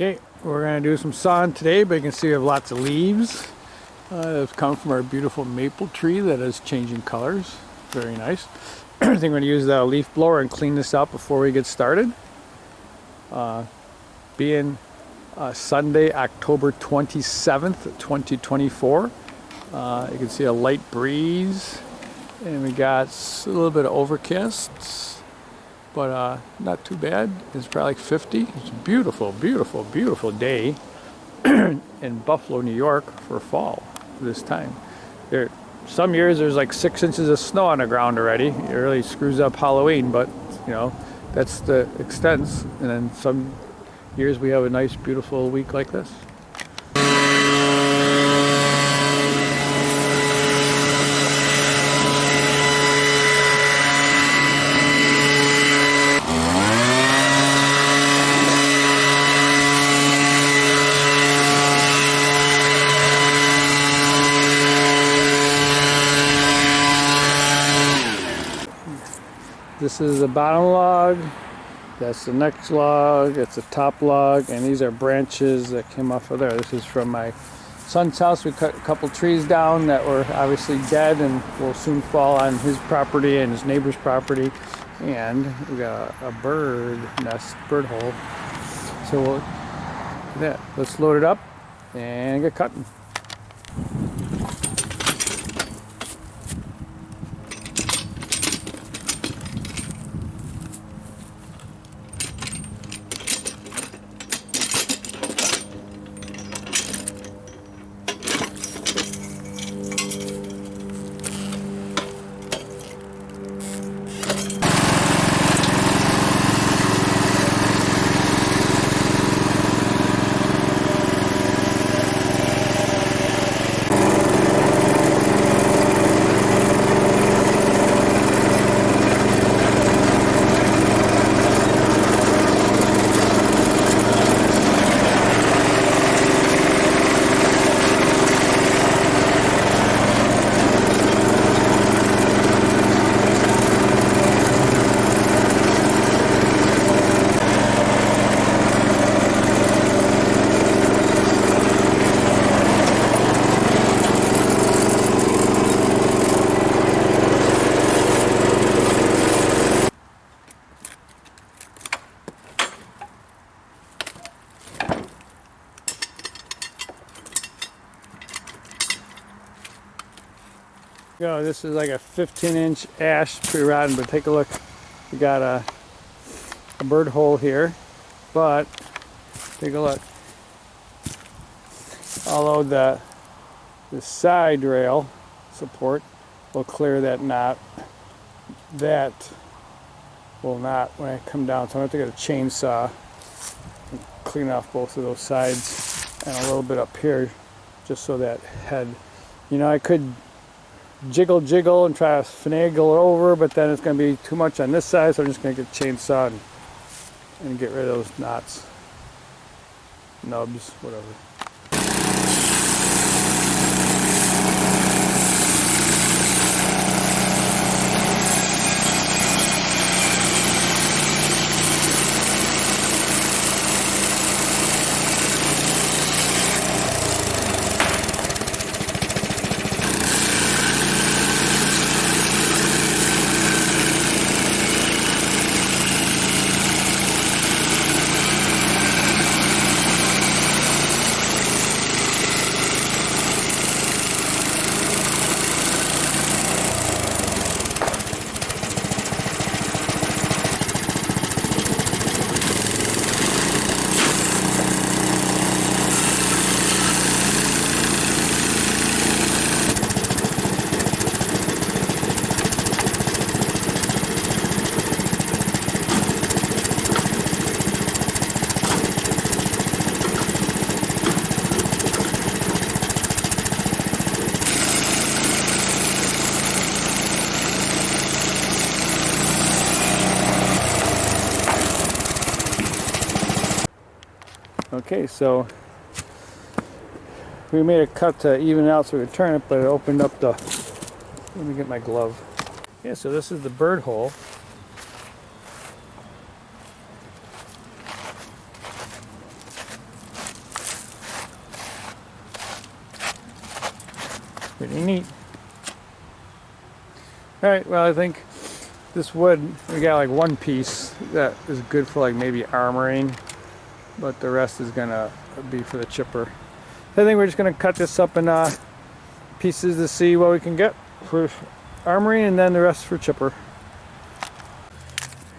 Okay, we're going to do some sawing today, but you can see we have lots of leaves that have come from our beautiful maple tree that is changing colors. Very nice. I think we're going to use the leaf blower and clean this out before we get started. Being Sunday, October 27th, 2024. You can see a light breeze, and we got a little bit of overcast, but not too bad. It's probably like 50. It's a beautiful, beautiful, beautiful day in Buffalo, New York for fall this time. Some years there's like 6 inches of snow on the ground already. It really screws up Halloween, but you know, that's the extents. And then some years we have a nice, beautiful week like this. This is the bottom log, that's the next log, it's the top log, and these are branches that came off of there. This is from my son's house. We cut a couple trees down that were obviously dead and will soon fall on his property and his neighbor's property. And we got a bird nest, bird hole. So let's load it up and get cutting. Go. This is like a 15-inch ash tree rod, but take a look. We got a bird hole here, but take a look. Although the side rail support will clear that knot, that will not when I come down. So I'm going to have to get a chainsaw and clean off both of those sides and a little bit up here, just so that head. You know, I could jiggle and try to finagle it over, but then it's going to be too much on this side, so I'm just going to get a chainsaw and get rid of those knots, nubs, whatever. Okay, so we made a cut to even out so we could turn it, but it opened up the, let me get my glove. Yeah, so this is the bird hole. Pretty neat. Alright, well I think this wood, we got like one piece that is good for like maybe armoring, but the rest is gonna be for the chipper. I think we're just gonna cut this up in pieces to see what we can get for armoring, and then the rest for chipper.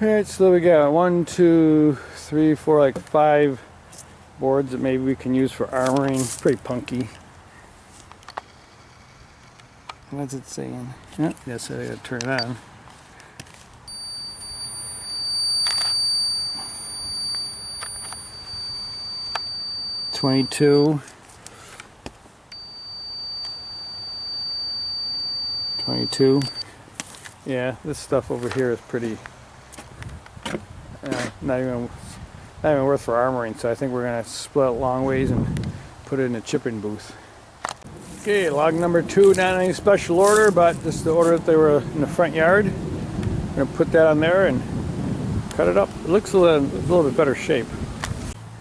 Alright, so we got 1, 2, 3, 4, like 5 boards that maybe we can use for armoring. Pretty punky. What's it saying? Yeah, yes, I gotta turn it on. $22. Yeah, this stuff over here is pretty not even worth for armoring, so I think we're gonna split it long ways and put it in a chipping booth. Okay, log number 2, not any special order, but just the order that they were in the front yard. I'm gonna put that on there and cut it up. It looks a little bit better shape.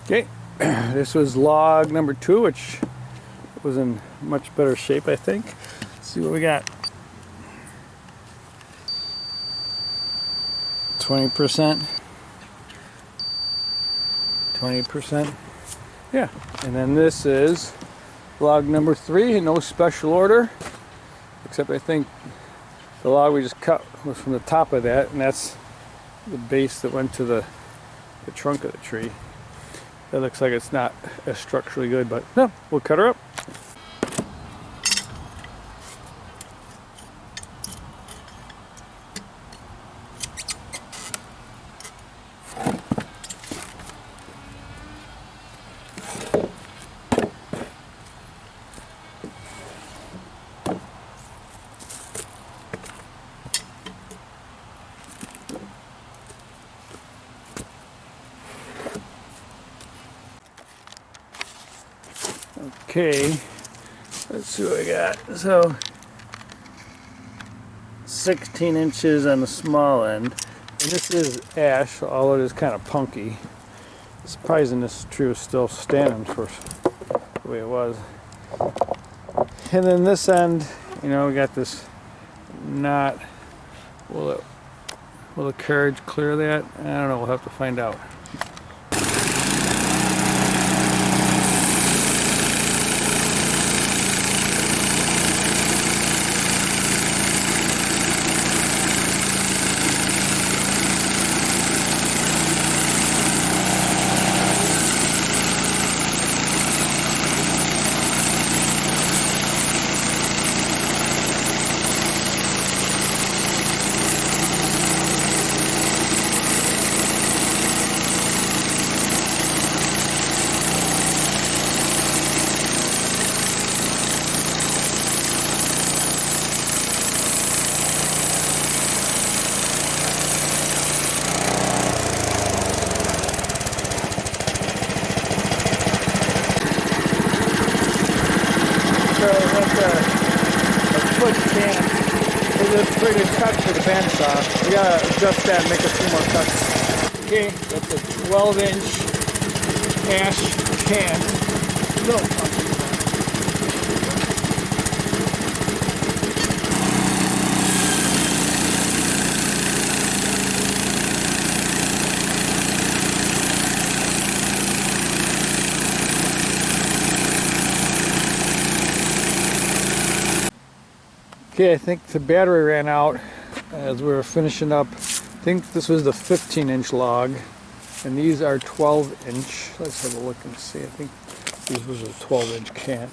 Okay, this was log number 2, which was in much better shape, I think. Let's see what we got. 20%. 20%. Yeah, and then this is log number 3, no special order, except I think the log we just cut was from the top of that, and that's the base that went to the trunk of the tree. That looks like it's not as structurally good, but no, we'll cut her up. Okay, let's see what we got. So 16 inches on the small end, and this is ash, although it is kind of punky. It's surprising this tree was still standing for the way it was. And then this end, you know, we got this knot. Will the carriage clear that? I don't know, we'll have to find out. It's a pretty good cut for the bandsaw. We gotta adjust that and make a few more cuts. Okay, that's a 12-inch ash can. Okay, I think the battery ran out as we were finishing up. I think this was the 15-inch log, and these are 12-inch. Let's have a look and see. I think these was a 12-inch cant.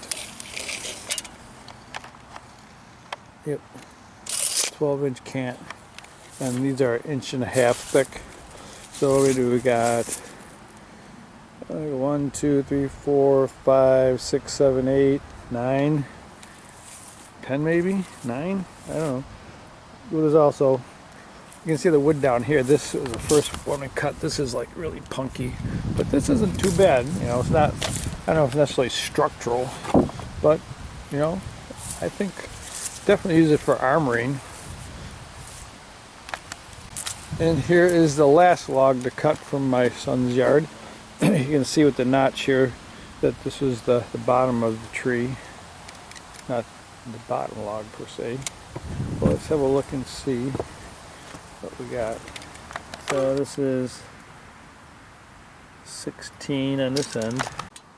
Yep, 12-inch cant, and these are 1.5 inches thick. So what we got 1, 2, 3, 4, 5, 6, 7, 8, 9. 10 maybe? 9? I don't know. There's also, you can see the wood down here. This was the first one we cut. This is like really punky, but this isn't too bad. You know, it's not, I don't know if it's necessarily structural, but you know, I think definitely use it for armoring. And here is the last log to cut from my son's yard. You can see with the notch here that this was the bottom of the tree. Not the bottom log per se. Well, let's have a look and see what we got. So this is 16 on this end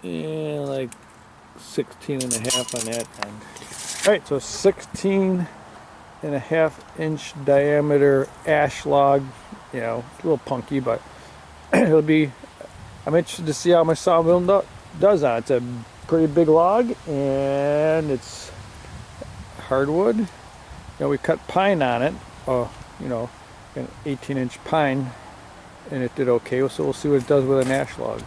and like 16 and a half on that end. All right, so 16 and a half inch diameter ash log. You know, it's a little punky, but it'll be, I'm interested to see how my sawmill does on it. It's a pretty big log and it's hardwood. You know, we cut pine on it, you know, an 18-inch pine, and it did okay, so we'll see what it does with an ash log.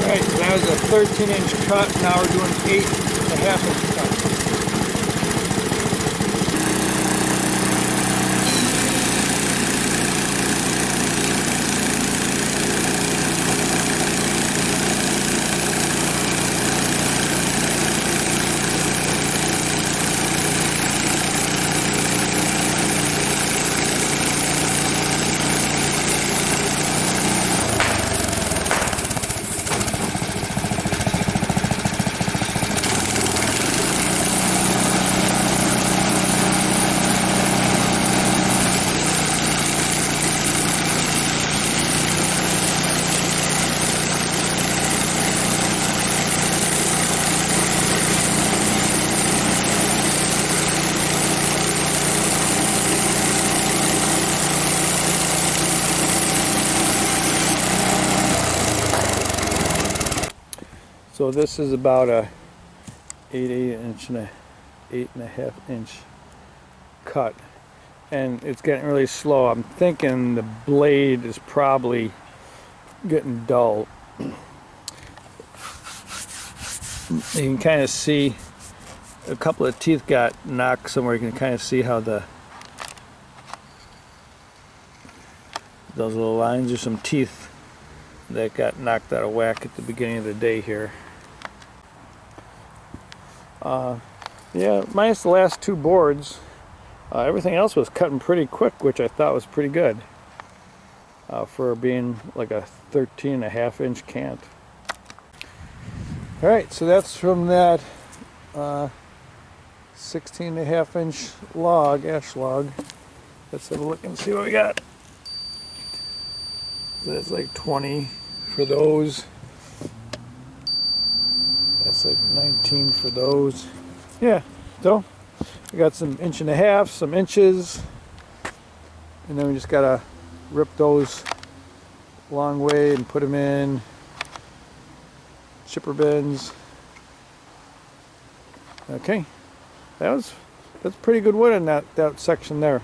Alright, so that was a 13-inch cut, now we're doing 8.5-inch cut. So this is about a 8.5 inch cut, and it's getting really slow. I'm thinking the blade is probably getting dull. You can kind of see a couple of teeth got knocked somewhere. You can kind of see how those little lines are some teeth that got knocked out of whack at the beginning of the day here. Yeah, minus the last two boards, everything else was cutting pretty quick, which I thought was pretty good for being like a 13.5 inch cant. Alright, so that's from that 16.5 inch log, ash log. Let's have a look and see what we got. That's like 20 for those. That's like 19 for those. Yeah, so we got some 1.5 inches, some inches, and then we just gotta rip those a long way and put them in chipper bins. Okay, that's pretty good wood in that section there.